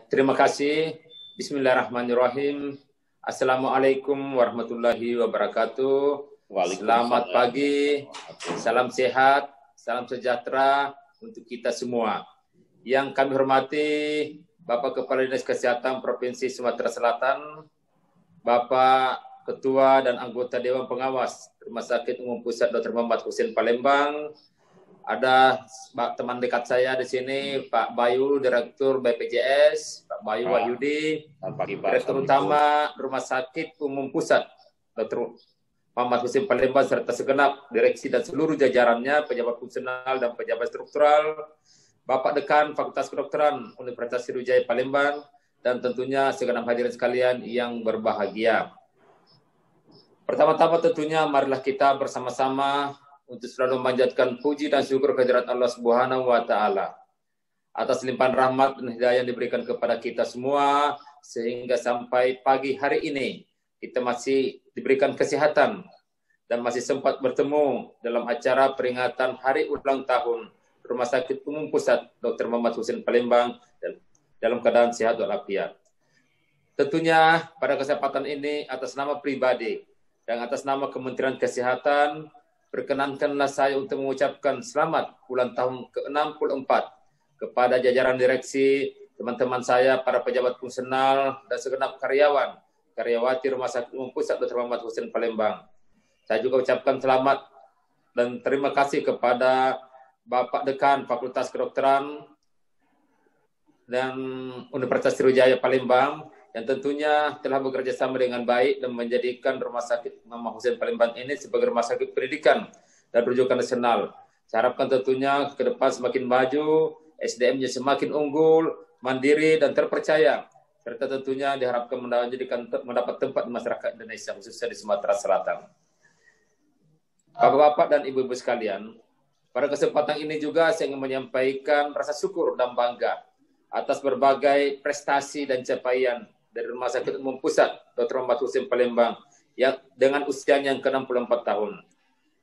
Terima kasih. Bismillahirrahmanirrahim. Assalamualaikum warahmatullahi wabarakatuh. Selamat pagi, salam sehat, salam sejahtera untuk kita semua. Yang kami hormati Bapak Kepala Dinas Kesehatan Provinsi Sumatera Selatan, Bapak Ketua dan anggota Dewan Pengawas Rumah Sakit Umum Pusat Dr. Muhammad Hussein Palembang. Ada teman dekat saya di sini, Pak Bayu, Direktur BPJS, Pak Bayu Wahyudi, Direktur Utama Rumah Sakit Umum Pusat Dr. Muhammad Hussein Palembang, serta segenap direksi dan seluruh jajarannya, pejabat fungsional dan pejabat struktural, Bapak Dekan Fakultas Kedokteran Universitas Sriwijaya Palembang, dan tentunya segenap hadirin sekalian yang berbahagia. Pertama-tama tentunya marilah kita bersama-sama untuk selalu memanjatkan puji dan syukur kehadirat Allah Subhanahu wa Ta'ala atas limpahan rahmat dan hidayah yang diberikan kepada kita semua, sehingga sampai pagi hari ini kita masih diberikan kesehatan dan masih sempat bertemu dalam acara peringatan hari ulang tahun Rumah Sakit Umum Pusat Dr. Muhammad Hussein Palembang dalam keadaan sehat walafiat. Tentunya pada kesempatan ini atas nama pribadi dan atas nama Kementerian Kesehatan, perkenankanlah saya untuk mengucapkan selamat ulang tahun ke-64 kepada jajaran direksi, teman-teman saya, para pejabat fungsional, dan segenap karyawati Rumah Sakit Umum Pusat Dr. Muhammad Hussein Palembang. Saya juga ucapkan selamat dan terima kasih kepada Bapak Dekan Fakultas Kedokteran dan Universitas Sriwijaya Palembang, yang tentunya telah bekerja sama dengan baik dan menjadikan Rumah Sakit Muhammad Hussein Palembang ini sebagai rumah sakit pendidikan dan rujukan nasional. Saya harapkan tentunya ke depan semakin maju, SDM-nya semakin unggul, mandiri, dan terpercaya, serta tentunya diharapkan mendapat tempat di masyarakat Indonesia, khususnya di Sumatera Selatan. Bapak-bapak dan ibu-ibu sekalian, pada kesempatan ini juga saya ingin menyampaikan rasa syukur dan bangga atas berbagai prestasi dan capaian dari Rumah Sakit Umum Pusat Dr. Muhammad Hussein Palembang yang dengan usianya yang ke-64 tahun.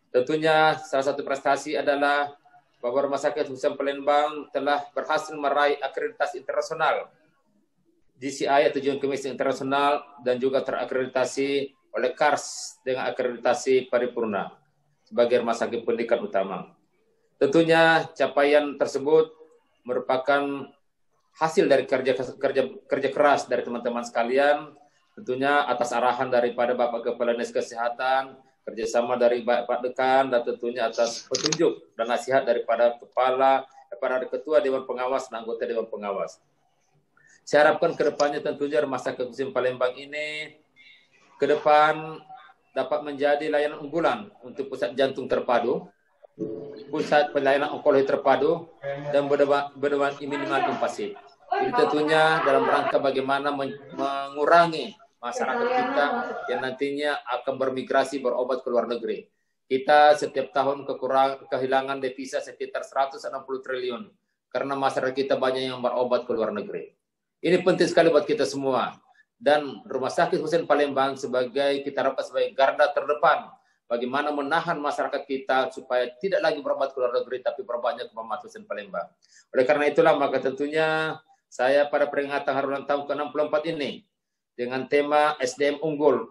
Tentunya salah satu prestasi adalah bahwa Rumah Sakit Hussein Palembang telah berhasil meraih akreditasi internasional JCI atau Joint Commission Internasional, dan juga terakreditasi oleh KARS dengan akreditasi paripurna sebagai rumah sakit pendidikan utama. Tentunya capaian tersebut merupakan hasil dari kerja keras dari teman-teman sekalian, tentunya atas arahan daripada Bapak Kepala Dinas Kesehatan, kerjasama dari Pak Dekan, dan tentunya atas petunjuk dan nasihat daripada Ketua Dewan Pengawas dan anggota Dewan Pengawas. Saya harapkan ke depannya tentunya Rumah Sakit Hussein Palembang ini ke depan dapat menjadi layanan unggulan untuk pusat jantung terpadu, pusat pelayanan onkologi terpadu, dan bedah imunitas invasif. Ini tentunya dalam rangka bagaimana mengurangi masyarakat kita yang nantinya akan bermigrasi berobat ke luar negeri. Kita setiap tahun kehilangan devisa sekitar 160 triliun karena masyarakat kita banyak yang berobat ke luar negeri. Ini penting sekali buat kita semua. Dan Rumah Sakit Hussein Palembang kita harapkan sebagai garda terdepan bagaimana menahan masyarakat kita supaya tidak lagi berobat ke luar negeri, tapi berbanyak ke Muhammad Hussein Palembang. Oleh karena itulah, maka tentunya saya pada peringatan hari ulang tahun ke-64 ini, dengan tema SDM Unggul,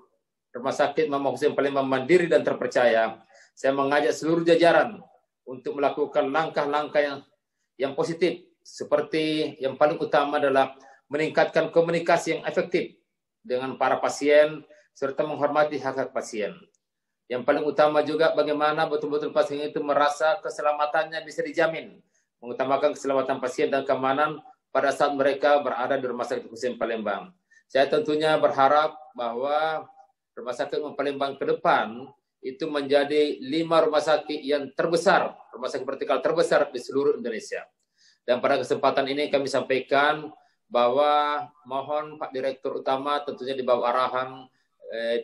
Rumah Sakit Muhammad Hussein Palembang mandiri dan terpercaya, saya mengajak seluruh jajaran untuk melakukan langkah-langkah yang positif, seperti yang paling utama adalah meningkatkan komunikasi yang efektif dengan para pasien, serta menghormati hak-hak pasien. Yang paling utama juga bagaimana betul-betul pasien itu merasa keselamatannya bisa dijamin, mengutamakan keselamatan pasien dan keamanan pada saat mereka berada di Rumah Sakit Hussein Palembang. Saya tentunya berharap bahwa Rumah Sakit Palembang ke depan itu menjadi 5 rumah sakit yang terbesar, rumah sakit vertikal terbesar di seluruh Indonesia. Dan pada kesempatan ini kami sampaikan bahwa mohon Pak Direktur Utama tentunya di bawah arahan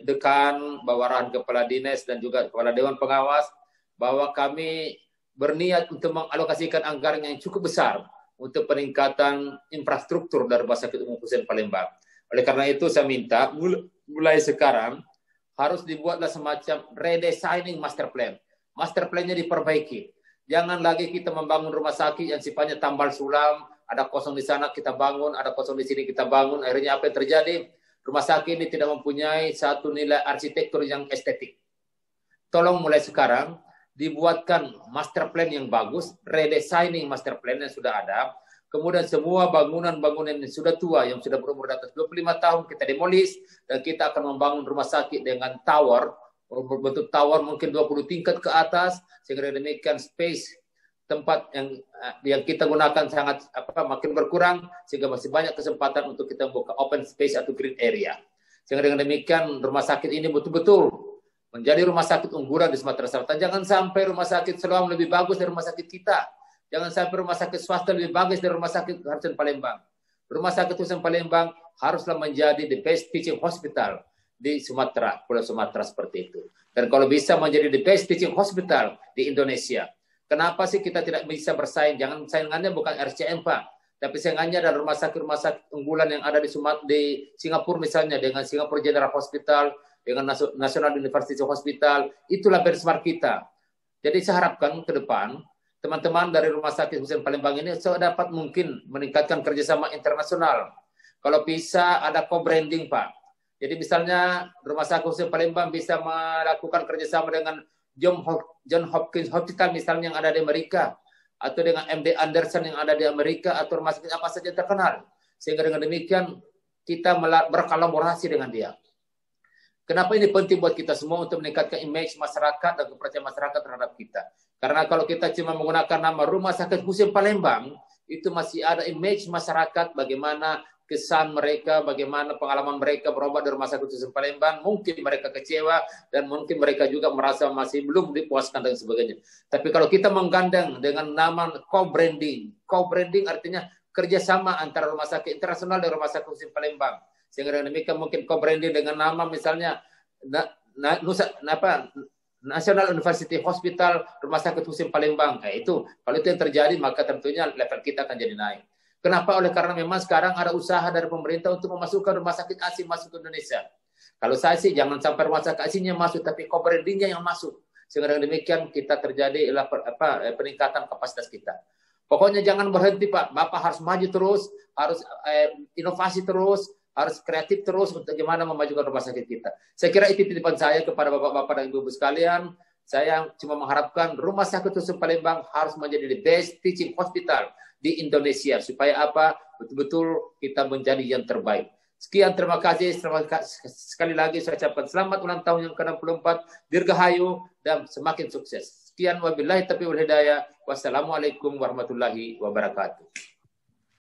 Dekan, bawah arahan Kepala Dinas dan juga Kepala Dewan Pengawas, bahwa kami berniat untuk mengalokasikan anggaran yang cukup besar untuk peningkatan infrastruktur dari Rumah Sakit Umum Hussein Palembang. Oleh karena itu saya minta mulai sekarang harus dibuatlah semacam redesigning master plan. Master plan-nya diperbaiki. Jangan lagi kita membangun rumah sakit yang sifatnya tambal sulam, ada kosong di sana kita bangun, ada kosong di sini kita bangun. Akhirnya apa yang terjadi? Rumah sakit ini tidak mempunyai satu nilai arsitektur yang estetik. Tolong mulai sekarang dibuatkan master plan yang bagus, redesigning master plan yang sudah ada. Kemudian semua bangunan-bangunan yang sudah tua, yang sudah berumur di atas 25 tahun kita demolis dan kita akan membangun rumah sakit dengan tower, berbentuk tower mungkin 20 tingkat ke atas, sehingga demikian space tempat yang kita gunakan sangat makin berkurang, sehingga masih banyak kesempatan untuk kita membuka open space atau green area. Sehingga dengan demikian rumah sakit ini betul-betul menjadi rumah sakit unggulan di Sumatera Selatan. Jangan sampai rumah sakit Seloam lebih bagus dari rumah sakit kita. Jangan sampai rumah sakit swasta lebih bagus dari rumah sakit Hussein Palembang. Rumah sakit Hussein Palembang haruslah menjadi the best teaching hospital di Sumatera, Pulau Sumatera seperti itu. Dan kalau bisa menjadi the best teaching hospital di Indonesia. Kenapa sih kita tidak bisa bersaing? Jangan saingannya bukan RCM, Pak. Tapi saingannya adalah rumah sakit unggulan yang ada di Singapura misalnya, dengan Singapore General Hospital, dengan National University Hospital. Itulah benchmark kita. Jadi saya harapkan ke depan, teman-teman dari Rumah Sakit Hussein Palembang ini sedapat mungkin meningkatkan kerjasama internasional. Kalau bisa ada co-branding, Pak. Jadi misalnya Rumah Sakit Hussein Palembang bisa melakukan kerjasama dengan John Hopkins Hospital misalnya yang ada di Amerika, atau dengan MD Anderson yang ada di Amerika, atau rumah sakit apa saja terkenal. Sehingga dengan demikian kita berkolaborasi dengan dia. Kenapa ini penting buat kita semua untuk meningkatkan image masyarakat dan kepercayaan masyarakat terhadap kita? Karena kalau kita cuma menggunakan nama Rumah Sakit Hussein Palembang, itu masih ada image masyarakat, bagaimana kesan mereka, bagaimana pengalaman mereka berobat di Rumah Sakit Hussein Palembang. Mungkin mereka kecewa dan mungkin mereka juga merasa masih belum dipuaskan dan sebagainya. Tapi kalau kita menggandeng dengan nama co-branding artinya kerjasama antara rumah sakit internasional dan Rumah Sakit Hussein Palembang. Sehingga dengan demikian mungkin co-branding dengan nama misalnya National University Hospital Rumah Sakit Hussein Palembang. Itu kalau itu yang terjadi maka tentunya level kita akan jadi naik. Kenapa? Oleh karena memang sekarang ada usaha dari pemerintah untuk memasukkan rumah sakit asing masuk ke Indonesia. Kalau saya sih jangan sampai rumah sakit asingnya masuk, tapi co-brandingnya yang masuk. Sehingga dengan demikian kita terjadi peningkatan kapasitas kita. Pokoknya jangan berhenti, Pak. Bapak harus maju terus, harus inovasi terus, harus kreatif terus untuk bagaimana memajukan rumah sakit kita. Saya kira itu titipan saya kepada bapak-bapak dan ibu-ibu sekalian. Saya cuma mengharapkan Rumah Sakit Hussein Palembang harus menjadi the best teaching hospital di Indonesia. Supaya apa? Betul-betul kita menjadi yang terbaik. Sekian, terima kasih. Sekali lagi saya ucapkan selamat ulang tahun yang ke-64. Dirgahayu dan semakin sukses. Sekian, wabillahi taufiq wal hidayah. Wassalamualaikum warahmatullahi wabarakatuh.